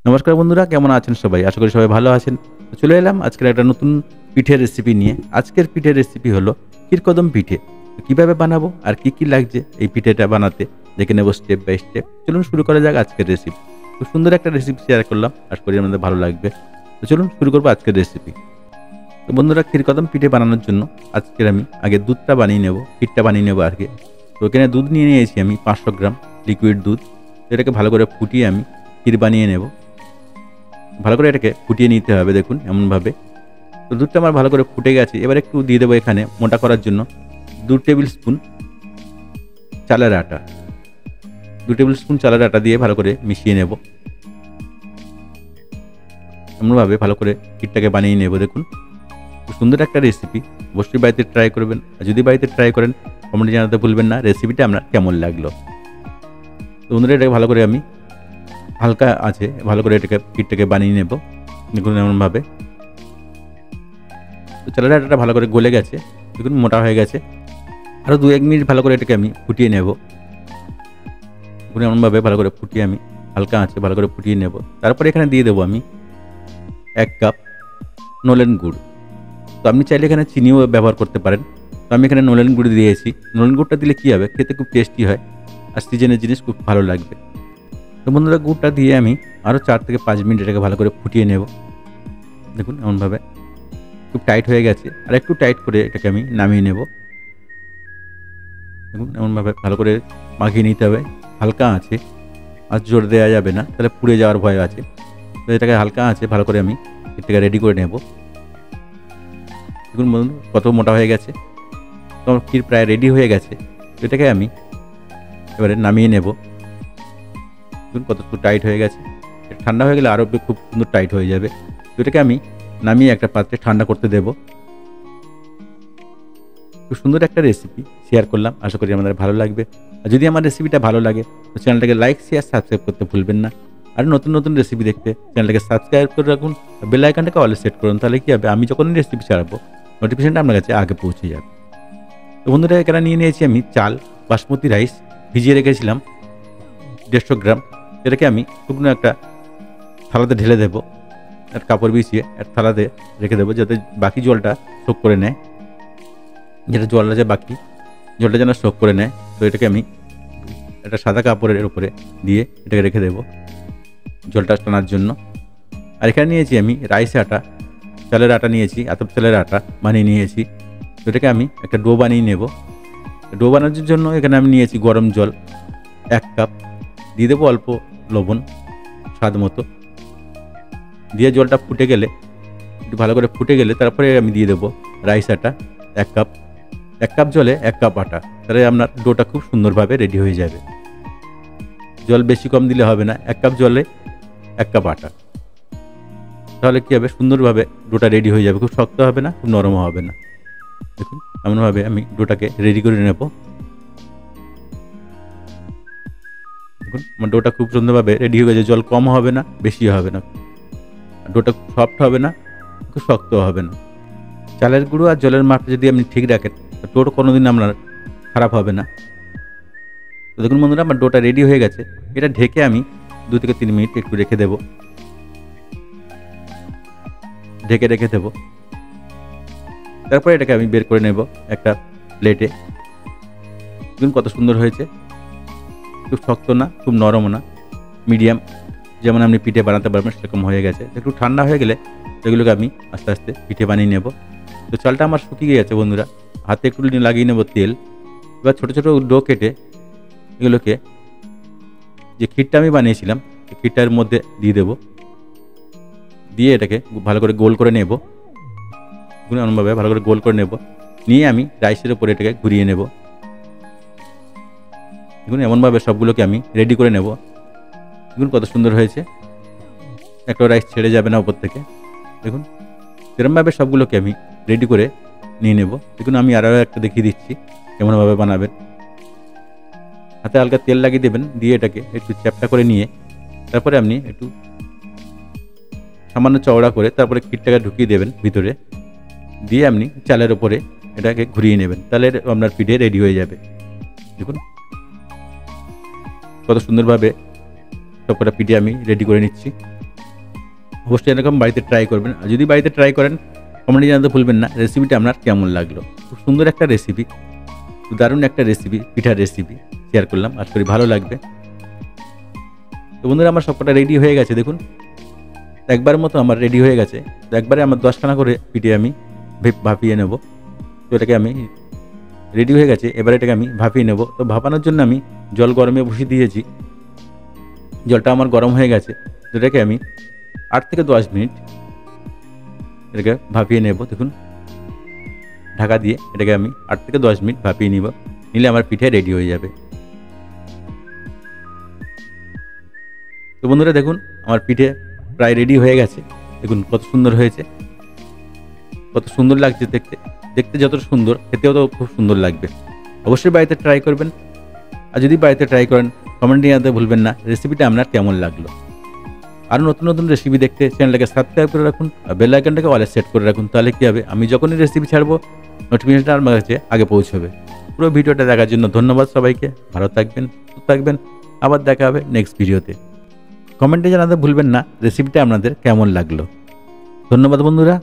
নমস্কার বন্ধুরা, কেমন আছেন সবাই? আশা করি সবাই ভালো আছেন। তো চলে এলাম আজকের একটা নতুন পিঠের রেসিপি নিয়ে। আজকের পিঠের রেসিপি হলো ক্ষীরকদম পিঠে। তো কিভাবে বানাবো আর কি লাগছে এই পিঠেটা বানাতে দেখে নেব স্টেপ বাই স্টেপ। চলুন শুরু করা যাক আজকের রেসিপি। খুব সুন্দর একটা রেসিপি শেয়ার করলাম। আশা করি আপনাদের ভালো লাগবে। তো চলুন শুরু করবো আজকের রেসিপি। তো বন্ধুরা, ক্ষীরকদম পিঠে বানানোর জন্য আজকের আমি আগে দুধটা বানিয়ে নেব, ক্ষীরটা বানিয়ে নেব আগে। তো এখানে দুধ নিয়ে নিয়েছি আমি 500 গ্রাম লিকুইড দুধ। এটাকে ভালো করে ফুটিয়ে আমি ক্ষীর বানিয়ে নেব। ভালো করে এটাকে ফুটিয়ে নিতে হবে, দেখুন এমনভাবে। তো দুধটা আমার ভালো করে ফুটে গেছে। এবার একটু দিয়ে দেবো এখানে মোটা করার জন্য 2 টেবিল স্পুন চালের আটা। 2 টেবিল স্পুন চালের আটা দিয়ে ভালো করে মিশিয়ে নেব। এমনভাবে ভালো করে ক্ষীরটাকে বানিয়ে নেব। দেখুন খুব সুন্দর একটা রেসিপি, অবশ্যই বাড়িতে ট্রাই করবেন। আর যদি বাড়িতে ট্রাই করেন কমেন্টে জানাতে ভুলবেন না রেসিপিটা আপনার কেমন লাগলো। তো বন্ধুরা, এটাকে ভালো করে আমি হালকা আছে ভালো করে এটাকে ক্ষীরটাকে বানিয়ে নেব। দেখুন এমনভাবে। তো চালের আটাটা ভালো করে গলে গেছে, দেখুন মোটা হয়ে গেছে। আরও 2-1 মিনিট ভালো করে এটাকে আমি ফুটিয়ে নেব। দেখুন এমনভাবে ভালো করে ফুটিয়ে আমি হালকা আঁচে ভালো করে ফুটিয়ে নেব। তারপরে এখানে দিয়ে দেবো আমি 1 কাপ নলেন গুড়। তো আপনি চাইলে এখানে চিনিও ব্যবহার করতে পারেন। তো আমি এখানে নলেন গুড় দিয়েছি। নলেন গুড়টা দিলে কী হবে, খেতে খুব টেস্টি হয় আর সিজনের জিনিস খুব ভালো লাগবে। তো বন্ধুরা, গুড়টা দিয়ে আমি আরও 4 থেকে 5 মিনিট এটাকে ভালো করে ফুটিয়ে নেব। দেখুন এমনভাবে খুব টাইট হয়ে গেছে, আর একটু টাইট করে এটাকে আমি নামিয়ে নেব। দেখুন এমনভাবে ভালো করে মাখিয়ে নিতে হবে হালকা আঁচে। আর জোর দেওয়া যাবে না, তাহলে পুড়ে যাওয়ার ভয় আছে। তো এটাকে হালকা আঁচে ভালো করে আমি এটাকে রেডি করে নেব। দেখুন বন্ধু কত মোটা হয়ে গেছে। তো আমার ক্ষীর প্রায় রেডি হয়ে গেছে। তো এটাকে আমি এবারে নামিয়ে নেব। দেখুন কত টাইট হয়ে গেছে। এটা ঠান্ডা হয়ে গেলে আরও খুব সুন্দর টাইট হয়ে যাবে। তো এটাকে আমি নামিয়ে একটা পাত্রে ঠান্ডা করতে দেব। খুব সুন্দর একটা রেসিপি শেয়ার করলাম, আশা করি আমাদের ভালো লাগবে। আর যদি আমার রেসিপিটা ভালো লাগে তো চ্যানেলটাকে লাইক শেয়ার সাবস্ক্রাইব করতে ভুলবেন না। আর নতুন নতুন রেসিপি দেখতে চ্যানেলটাকে সাবস্ক্রাইব করে রাখুন, বেল আইকনটাকে অলে সেট করুন। তাহলে কী হবে, আমি যখনই রেসিপি ছাড়াবো নোটিফিকেশনটা আপনার কাছে আগে পৌঁছে যাবে। তো বন্ধুরা, এখানে নিয়ে নিয়েছি আমি চাল বাসমতি রাইস, ভিজিয়ে রেখেছিলাম 150 গ্রাম। এটাকে আমি শুকনো একটা থালাতে ঢেলে দেবো। একটা কাপড় বিছিয়ে একটা থালাতে রেখে দেবো, যাতে বাকি জলটা শোক করে নেয়। যেটা জল আছে বাকি জলটা যেন শোক করে নেয়। তো এটাকে আমি একটা সাদা কাপড়ের উপরে দিয়ে এটাকে রেখে দেবো জলটা টানার জন্য। আর এখানে নিয়েছি আমি রাইস আটা, চালের আটা নিয়েছি, আতপ চালের আটা বানিয়ে নিয়েছি। তো এটাকে আমি একটা ডো বানিয়ে নেব। ডো বানানোর জন্য এখানে আমি নিয়েছি গরম জল 1 কাপ, দিয়ে দেবো অল্প লবণ স্বাদ মতো। দিয়ে জলটা ফুটে গেলে, একটু ভালো করে ফুটে গেলে তারপরে আমি দিয়ে দেবো রাইস আটা 1 কাপ। 1 কাপ জলে 1 কাপ আটা, তাহলে আপনার ডোটা খুব সুন্দরভাবে রেডি হয়ে যাবে। জল বেশি কম দিলে হবে না, 1 কাপ জলে 1 কাপ আটা। তাহলে কী হবে, সুন্দরভাবে ডোটা রেডি হয়ে যাবে। খুব শক্ত হবে না, খুব নরমও হবে না। দেখুন এমনভাবে আমি ডোটাকে রেডি করে নেব। দেখুন আমার ডোটা খুব সুন্দরভাবে রেডি হয়ে গেছে। জল কম হবে না, বেশি হবে না। ডোটা খুব সফট হবে না, খুব শক্তও হবে না। চালের গুঁড়ো আর জলের মাপটা যদি আপনি ঠিক রাখেন তো ডোটা কোনোদিন আপনার খারাপ হবে না। তো দেখুন বন্ধুরা, আমার ডোটা রেডি হয়ে গেছে। এটা ঢেকে আমি 2 থেকে 3 মিনিট একটু রেখে দেব। ঢেকে রেখে দেব। তারপরে এটাকে আমি বের করে নেব একটা প্লেটে। দেখুন কত সুন্দর হয়েছে। খুব শক্ত না, খুব নরমও না, মিডিয়াম, যেমন আপনি পিঠে বানাতে পারবেন সেরকম হয়ে গেছে। একটু ঠান্ডা হয়ে গেলে এগুলোকে আমি আস্তে আস্তে পিঠে বানিয়ে নেব। তো চালটা আমার শুকিয়ে গেছে বন্ধুরা, হাতে একটু লাগিয়ে নেব তেল। এবার ছোটো ছোটো ডো কেটে এগুলোকে যে ক্ষীরটা আমি বানিয়েছিলাম সেই ক্ষীরটার মধ্যে দিয়ে দেবো। দিয়ে এটাকে ভালো করে গোল করে নেব। এমনভাবে ভালো করে গোল করে নেব। নিয়ে আমি রাইসের উপরে এটাকে ঘুরিয়ে নেব। দেখুন এমনভাবে সবগুলোকে আমি রেডি করে নেব। দেখুন কত সুন্দর হয়েছে, একটা রাইস ছেড়ে যাবে না উপর থেকে। দেখুন এরকমভাবে সবগুলোকে আমি রেডি করে নিয়ে নেব। দেখুন আমি আরও একটা দেখিয়ে দিচ্ছি কেমনভাবে বানাবেন। হাতে হালকা তেল লাগিয়ে দেবেন, দিয়ে এটাকে একটু চ্যাপটা করে নিয়ে তারপরে আপনি একটু সামান্য চওড়া করে তারপরে ক্ষীরটাকে ঢুকিয়ে দেবেন ভিতরে। দিয়ে আপনি চালের ওপরে এটাকে ঘুরিয়ে নেবেন, তাহলে আপনার পিঠে রেডি হয়ে যাবে। দেখুন কত সুন্দরভাবে সবকটা পিঠে আমি রেডি করে নিচ্ছি। অবশ্যই এরকম বাড়িতে ট্রাই করবেন। আর যদি বাড়িতে ট্রাই করেন কমেন্টে জানাতে ভুলবেন না রেসিপিটা আপনার কেমন লাগলো। খুব সুন্দর একটা রেসিপি, দারুণ একটা রেসিপি, পিঠার রেসিপি শেয়ার করলাম, আশা করি ভালো লাগবে। তো বন্ধুরা আমার সবকটা রেডি হয়ে গেছে, দেখুন একবার মতো আমার রেডি হয়ে গেছে। তো একবারে আমার 10খানা করে পিঠে আমি ভাপিয়ে নেব। তো এটাকে আমি রেডি হয়ে গেছে, এবার এটাকে আমি ভাপিয়ে নেব। তো ভাপানোর জন্য আমি জল গরমে বসিয়ে দিয়েছি, জলটা আমার গরম হয়ে গেছে। তো এটাকে আমি 8 থেকে 10 মিনিট এটাকে ভাপিয়ে নেব। দেখুন ঢাকা দিয়ে এটাকে আমি 8 থেকে 10 মিনিট ভাপিয়ে নিলে আমার পিঠে রেডি হয়ে যাবে। তো বন্ধুরা দেখুন আমার পিঠে প্রায় রেডি হয়ে গেছে। দেখুন কত সুন্দর হয়েছে, কত সুন্দর লাগছে দেখতে। দেখতে যত সুন্দর খেতেও তো খুব সুন্দর লাগবে। অবশ্যই বাড়িতে ট্রাই করবেন। আর যদি বাড়িতে ট্রাই করেন কমেন্টে জানাতে ভুলবেন না রেসিপিটা আপনার কেমন লাগলো। আর নতুন নতুন রেসিপি দেখতে চ্যানেলটাকে সাবস্ক্রাইব করে রাখুন আর বেল আইকনটাকে অলে সেট করে রাখুন। তাহলে কী হবে, আমি যখনই রেসিপি ছাড়বো নোটিফিকেশনটা আমার কাছে আগে পৌঁছবে। পুরো ভিডিওটা দেখার জন্য ধন্যবাদ সবাইকে। ভালো থাকবেন, সুস্থ থাকবেন। আবার দেখা হবে নেক্সট ভিডিওতে। কমেন্টে জানাতে ভুলবেন না রেসিপিটা আপনাদের কেমন লাগলো। ধন্যবাদ বন্ধুরা।